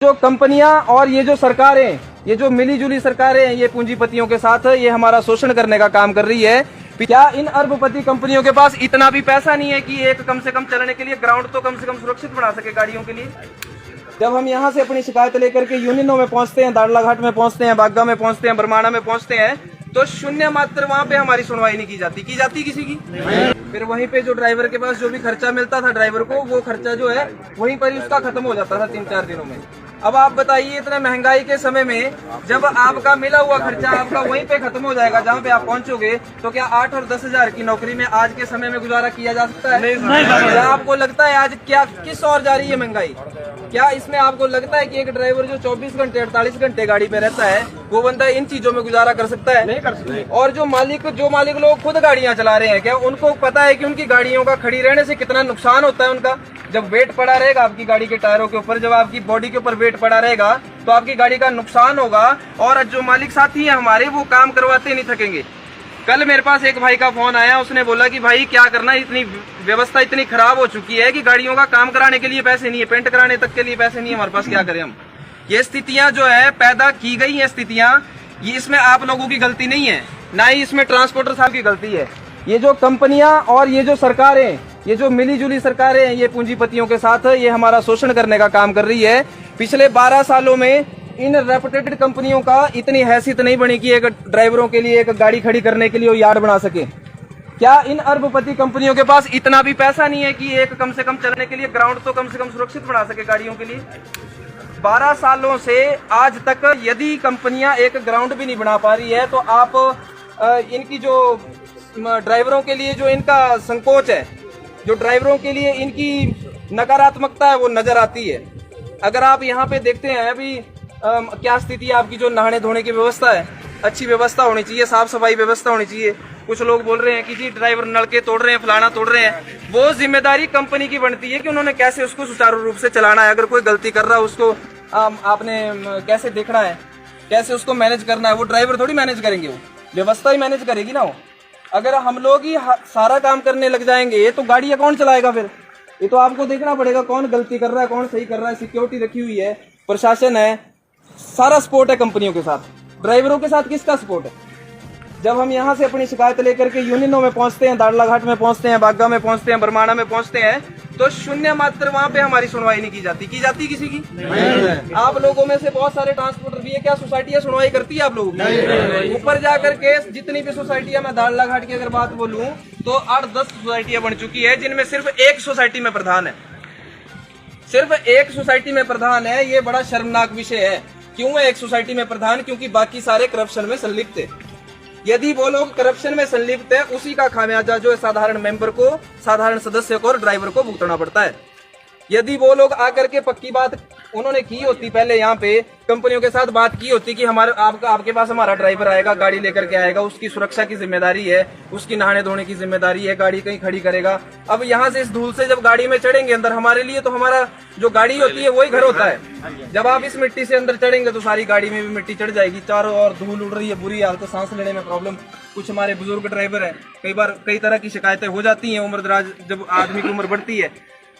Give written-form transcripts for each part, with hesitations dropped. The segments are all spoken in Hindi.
जो कंपनियां और ये जो सरकारें, ये जो मिली जुली सरकारें हैं, ये पूंजीपतियों के साथ ये हमारा शोषण करने का काम कर रही है। क्या इन अरबपति कंपनियों के पास इतना भी पैसा नहीं है कि एक कम से कम चलने के लिए ग्राउंड तो कम से कम सुरक्षित बना सके गाड़ियों के लिए? जब हम यहाँ से अपनी शिकायत लेकर के यूनियनों में पहुंचते हैं, दाड़ला घाट में पहुंचते हैं, बागा में पहुंचते हैं, बरमाणा में पहुंचते हैं, तो शून्य मात्र वहाँ पे हमारी सुनवाई नहीं की जाती किसी की। फिर वहीं पे जो ड्राइवर के पास जो भी खर्चा मिलता था ड्राइवर को, वो खर्चा जो है वहीं पर ही उसका खत्म हो जाता था 3-4 दिनों में। अब आप बताइए, इतने महंगाई के समय में जब आपका मिला हुआ खर्चा आपका वहीं पे खत्म हो जाएगा जहाँ पे आप पहुंचोगे, तो क्या 8 और 10 हजार की नौकरी में आज के समय में गुजारा किया जा सकता है? नहीं। क्या आपको लगता है आज क्या किस और जा रही है महंगाई? क्या इसमें आपको लगता है कि एक ड्राइवर जो 24 घंटे 48 घंटे गाड़ी पे रहता है, वो बंदा इन चीजों में गुजारा कर सकता है? नहीं कर सकता। और जो मालिक लोग खुद गाड़ियां चला रहे हैं, क्या उनको पता है कि उनकी गाड़ियों का खड़ी रहने से कितना नुकसान होता है उनका? जब वेट पड़ा रहेगा आपकी गाड़ी के टायरों के ऊपर, जब आपकी बॉडी के ऊपर वेट पड़ा रहेगा, तो आपकी गाड़ी का नुकसान होगा। और जो मालिक साथी हैं हमारे, वो काम करवाते नहीं थकेंगे। कल मेरे पास एक भाई का फोन आया, उसने बोला कि भाई क्या करना, इतनी व्यवस्था इतनी खराब हो चुकी है कि गाड़ियों का काम कराने के लिए पैसे नहीं है, पेंट कराने तक के लिए पैसे नहीं है हमारे पास, क्या करें हम? ये स्थितियां जो है पैदा की गई हैं स्थितियां, ये इसमें आप लोगों की गलती नहीं है, ना ही इसमें ट्रांसपोर्टर साहब की गलती है। ये जो कंपनियां और ये जो सरकारें, ये जो मिली जुली सरकारें हैं, ये पूंजीपतियों के साथ ये हमारा शोषण करने का काम कर रही है। पिछले 12 सालों में इन रेपुटेटेड कंपनियों का इतनी हैसियत नहीं बनी कि एक ड्राइवरों के लिए एक गाड़ी खड़ी करने के लिए वो यार्ड बना सके। क्या इन अरबपति कंपनियों के पास इतना भी पैसा नहीं है कि एक कम से कम चलने के लिए ग्राउंड तो कम से कम सुरक्षित बना सके गाड़ियों के लिए? 12 सालों से आज तक यदि कंपनियां एक ग्राउंड भी नहीं बना पा रही है, तो आप इनकी जो ड्राइवरों के लिए जो इनका संकोच है, जो ड्राइवरों के लिए इनकी नकारात्मकता है, वो नजर आती है। अगर आप यहाँ पे देखते हैं अभी क्या स्थिति है आपकी, जो नहाने धोने की व्यवस्था है, अच्छी व्यवस्था होनी चाहिए, साफ सफाई व्यवस्था होनी चाहिए। कुछ लोग बोल रहे हैं कि जी ड्राइवर नलके तोड़ रहे हैं, फलाना तोड़ रहे हैं, वो जिम्मेदारी कंपनी की बनती है कि उन्होंने कैसे उसको सुचारू रूप से चलाना है। अगर कोई गलती कर रहा है उसको आपने कैसे देखना है, कैसे उसको मैनेज करना है, वो ड्राइवर थोड़ी मैनेज करेंगे, वो व्यवस्था ही मैनेज करेगी ना वो। अगर हम लोग ही सारा काम करने लग जाएंगे तो गाड़ियां कौन चलाएगा फिर? ये तो आपको देखना पड़ेगा कौन गलती कर रहा है, कौन सही कर रहा है। सिक्योरिटी रखी हुई है, प्रशासन है, सारा सपोर्ट है कंपनियों के साथ। ड्राइवरों के साथ किसका सपोर्ट है? जब हम यहाँ से अपनी शिकायत लेकर के यूनियनों में पहुंचते हैं, दाड़ला घाट में पहुंचते हैं, बागा में पहुंचते हैं, बरमाणा में पहुंचते हैं, तो शून्य मात्र वहाँ पे हमारी सुनवाई नहीं की जाती किसी की। आप लोगों में से बहुत सारे ट्रांसपोर्टर भी है, क्या सोसाइटियाँ सुनवाई करती है आप लोगों की? ऊपर जाकर के जितनी भी सोसाइटियाँ, मैं दाड़ला घाट की अगर बात बोलूँ तो 8-10 सोसाइटियाँ बन चुकी है, जिनमें सिर्फ एक सोसाइटी में प्रधान है, सिर्फ एक सोसाइटी में प्रधान है। ये बड़ा शर्मनाक विषय है। क्यों है एक सोसाइटी में प्रधान? क्योंकि बाकी सारे करप्शन में संलिप्त है। यदि वो लोग करप्शन में संलिप्त है, उसी का खामियाजा जो है साधारण मेंबर को, साधारण सदस्य को और ड्राइवर को भुगतना पड़ता है। यदि वो लोग आकर के पक्की बात उन्होंने की होती, पहले यहाँ पे कंपनियों के साथ बात की होती कि हमारे आपके पास हमारा ड्राइवर आएगा, गाड़ी लेकर के आएगा, उसकी सुरक्षा की जिम्मेदारी है, उसकी नहाने धोने की जिम्मेदारी है, गाड़ी कहीं खड़ी करेगा। अब यहाँ से इस धूल से जब गाड़ी में चढ़ेंगे अंदर, हमारे लिए तो हमारा जो गाड़ी होती है वही घर होता है। जब आप इस मिट्टी से अंदर चढ़ेंगे तो सारी गाड़ी में भी मिट्टी चढ़ जाएगी, चारों ओर धूल उड़ रही है, बुरी हालत, सांस लेने में प्रॉब्लम। कुछ हमारे बुजुर्ग ड्राइवर है, कई बार कई तरह की शिकायतें हो जाती हैं उम्र दराज, जब आदमी की उम्र बढ़ती है।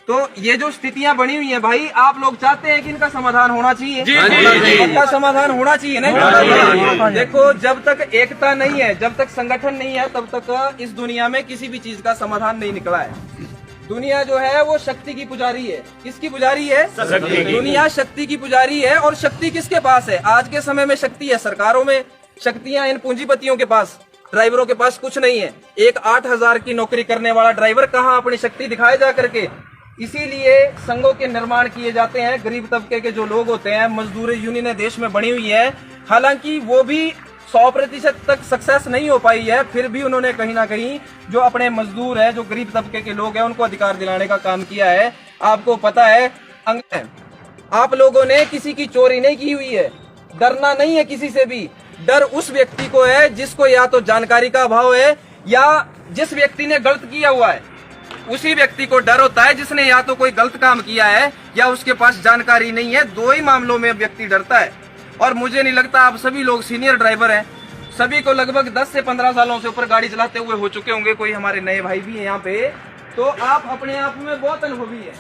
तो ये जो स्थितियां बनी हुई हैं भाई, आप लोग चाहते हैं कि इनका समाधान होना चाहिए? इनका समाधान होना चाहिए ना। देखो, जब तक एकता नहीं है, जब तक संगठन नहीं है, तब तक इस दुनिया में किसी भी चीज का समाधान नहीं निकला है। दुनिया जो है वो शक्ति की पुजारी है। किसकी पुजारी है? दुनिया शक्ति की पुजारी है। और शक्ति किसके पास है? आज के समय में शक्ति है सरकारों में, शक्तियां इन पूंजीपतियों के पास, ड्राइवरों के पास कुछ नहीं है। एक 8,000 की नौकरी करने वाला ड्राइवर कहाँ अपनी शक्ति दिखाए जा करके? इसीलिए संघों के निर्माण किए जाते हैं। गरीब तबके के जो लोग होते हैं, मजदूर यूनियनें देश में बनी हुई है, हालांकि वो भी 100% तक सक्सेस नहीं हो पाई है, फिर भी उन्होंने कहीं ना कहीं जो अपने मजदूर है, जो गरीब तबके के लोग हैं, उनको अधिकार दिलाने का काम किया है। आपको पता है, आप लोगों ने किसी की चोरी नहीं की हुई है, डरना नहीं है किसी से भी। डर उस व्यक्ति को है जिसको या तो जानकारी का अभाव है, या जिस व्यक्ति ने गलत किया हुआ है उसी व्यक्ति को डर होता है, जिसने या तो कोई गलत काम किया है या उसके पास जानकारी नहीं है। दो ही मामलों में व्यक्ति डरता है। और मुझे नहीं लगता आप सभी लोग सीनियर ड्राइवर हैं, सभी को लगभग 10 से 15 सालों से ऊपर गाड़ी चलाते हुए हो चुके होंगे। कोई हमारे नए भाई भी हैं यहाँ पे, तो आप अपने आप में बहुत अनुभवी है।